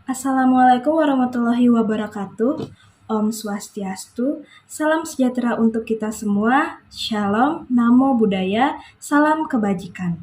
Assalamualaikum warahmatullahi wabarakatuh. Om Swastiastu, salam sejahtera untuk kita semua. Shalom, Namo Buddhaya, salam kebajikan.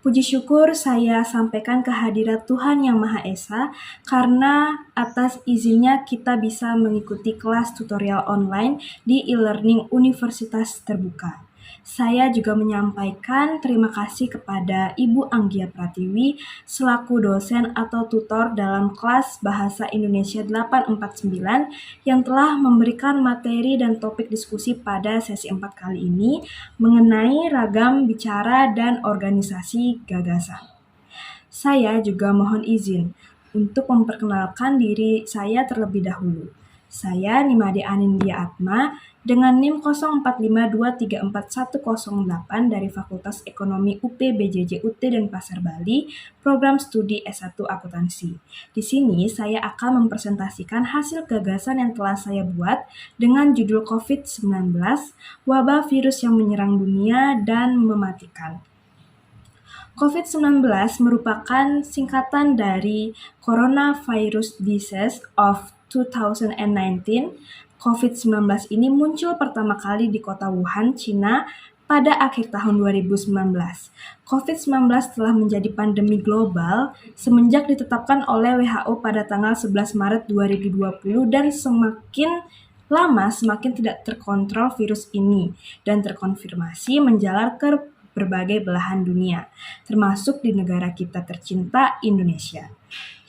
Puji syukur saya sampaikan kehadirat Tuhan Yang Maha Esa karena atas izinnya kita bisa mengikuti kelas tutorial online di e-learning Universitas Terbuka. Saya juga menyampaikan terima kasih kepada Ibu Anggia Pratiwi selaku dosen atau tutor dalam kelas Bahasa Indonesia 849 yang telah memberikan materi dan topik diskusi pada sesi 4 kali ini mengenai ragam bicara dan organisasi gagasan. Saya juga mohon izin untuk memperkenalkan diri saya terlebih dahulu. Saya Nimade Anindya Atma dengan NIM 0452344108 dari Fakultas Ekonomi UP BJJ UT Denpasar Bali, program studi S1 Akuntansi. Di sini saya akan mempresentasikan hasil gagasan yang telah saya buat dengan judul COVID-19, wabah virus yang menyerang dunia dan mematikan. COVID-19 merupakan singkatan dari Coronavirus Disease of 2019. COVID-19 ini muncul pertama kali di kota Wuhan, Cina pada akhir tahun 2019. COVID-19 telah menjadi pandemi global semenjak ditetapkan oleh WHO pada tanggal 11 Maret 2020 dan semakin lama semakin tidak terkontrol virus ini dan terkonfirmasi menjalar ke berbagai belahan dunia, termasuk di negara kita tercinta, Indonesia.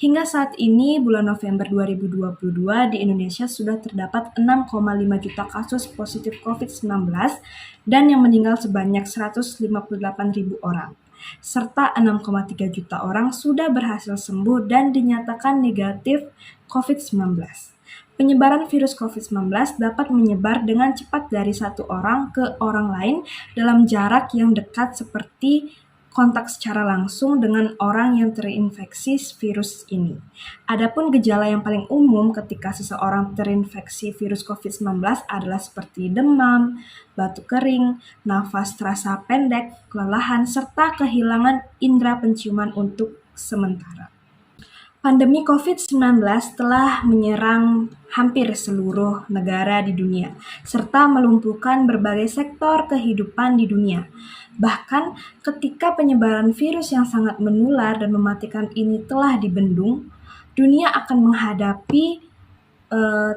Hingga saat ini, bulan November 2022, di Indonesia sudah terdapat 6,5 juta kasus positif COVID-19 dan yang meninggal sebanyak 158.000 orang, serta 6,3 juta orang sudah berhasil sembuh dan dinyatakan negatif COVID-19. Penyebaran virus COVID-19 dapat menyebar dengan cepat dari satu orang ke orang lain dalam jarak yang dekat seperti kontak secara langsung dengan orang yang terinfeksi virus ini. Adapun gejala yang paling umum ketika seseorang terinfeksi virus COVID-19 adalah seperti demam, batuk kering, nafas terasa pendek, kelelahan, serta kehilangan indera penciuman untuk sementara. Pandemi COVID-19 telah menyerang hampir seluruh negara di dunia, serta melumpuhkan berbagai sektor kehidupan di dunia. Bahkan ketika penyebaran virus yang sangat menular dan mematikan ini telah dibendung, dunia akan menghadapi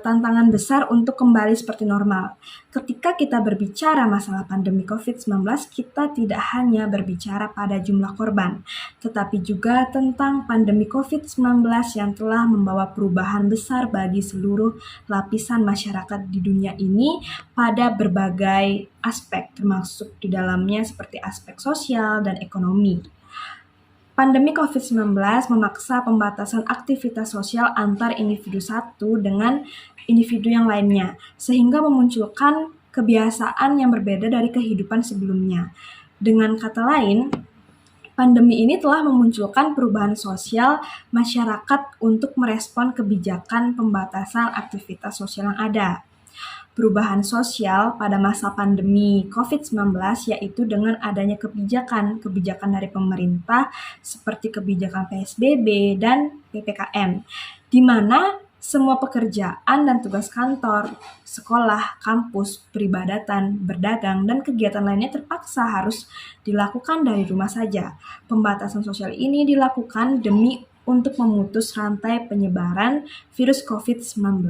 tantangan besar untuk kembali seperti normal. Ketika kita berbicara masalah pandemi COVID-19, kita tidak hanya berbicara pada jumlah korban, tetapi juga tentang pandemi COVID-19 yang telah membawa perubahan besar bagi seluruh lapisan masyarakat di dunia ini pada berbagai aspek, termasuk di dalamnya seperti aspek sosial dan ekonomi. Pandemi COVID-19 memaksa pembatasan aktivitas sosial antar individu satu dengan individu yang lainnya, sehingga memunculkan kebiasaan yang berbeda dari kehidupan sebelumnya. Dengan kata lain, pandemi ini telah memunculkan perubahan sosial masyarakat untuk merespon kebijakan pembatasan aktivitas sosial yang ada. Perubahan sosial pada masa pandemi COVID-19 yaitu dengan adanya kebijakan dari pemerintah seperti kebijakan PSBB dan PPKM, di mana semua pekerjaan dan tugas kantor, sekolah, kampus, peribadatan, berdagang, dan kegiatan lainnya terpaksa harus dilakukan dari rumah saja. Pembatasan sosial ini dilakukan demi untuk memutus rantai penyebaran virus COVID-19,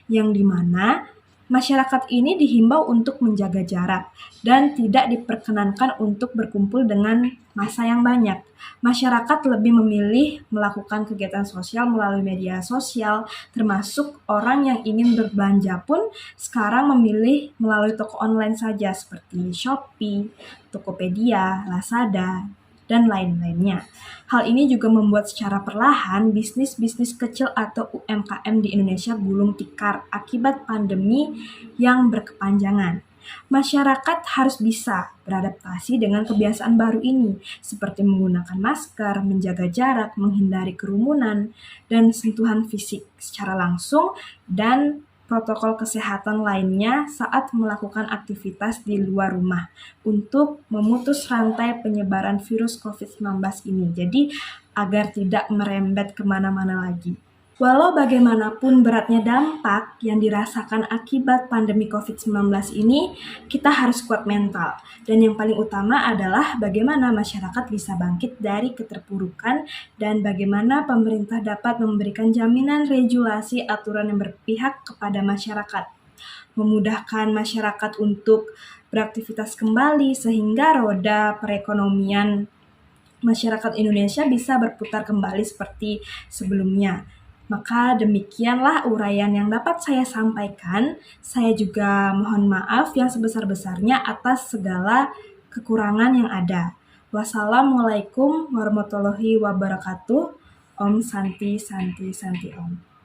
yang dimana masyarakat ini dihimbau untuk menjaga jarak dan tidak diperkenankan untuk berkumpul dengan massa yang banyak. Masyarakat lebih memilih melakukan kegiatan sosial melalui media sosial, termasuk orang yang ingin berbelanja pun sekarang memilih melalui toko online saja seperti Shopee, Tokopedia, Lazada, dan lain-lainnya. Hal ini juga membuat secara perlahan bisnis-bisnis kecil atau UMKM di Indonesia gulung tikar akibat pandemi yang berkepanjangan. Masyarakat harus bisa beradaptasi dengan kebiasaan baru ini, seperti menggunakan masker, menjaga jarak, menghindari kerumunan, dan sentuhan fisik secara langsung, dan protokol kesehatan lainnya saat melakukan aktivitas di luar rumah untuk memutus rantai penyebaran virus COVID-19 ini. Jadi agar tidak merembet kemana-mana lagi. Walau bagaimanapun beratnya dampak yang dirasakan akibat pandemi COVID-19 ini, kita harus kuat mental. Dan yang paling utama adalah bagaimana masyarakat bisa bangkit dari keterpurukan dan bagaimana pemerintah dapat memberikan jaminan regulasi aturan yang berpihak kepada masyarakat. Memudahkan masyarakat untuk beraktivitas kembali sehingga roda perekonomian masyarakat Indonesia bisa berputar kembali seperti sebelumnya. Maka demikianlah uraian yang dapat saya sampaikan. Saya juga mohon maaf yang sebesar-besarnya atas segala kekurangan yang ada. Wassalamualaikum warahmatullahi wabarakatuh. Om Santi Santi Santi Om.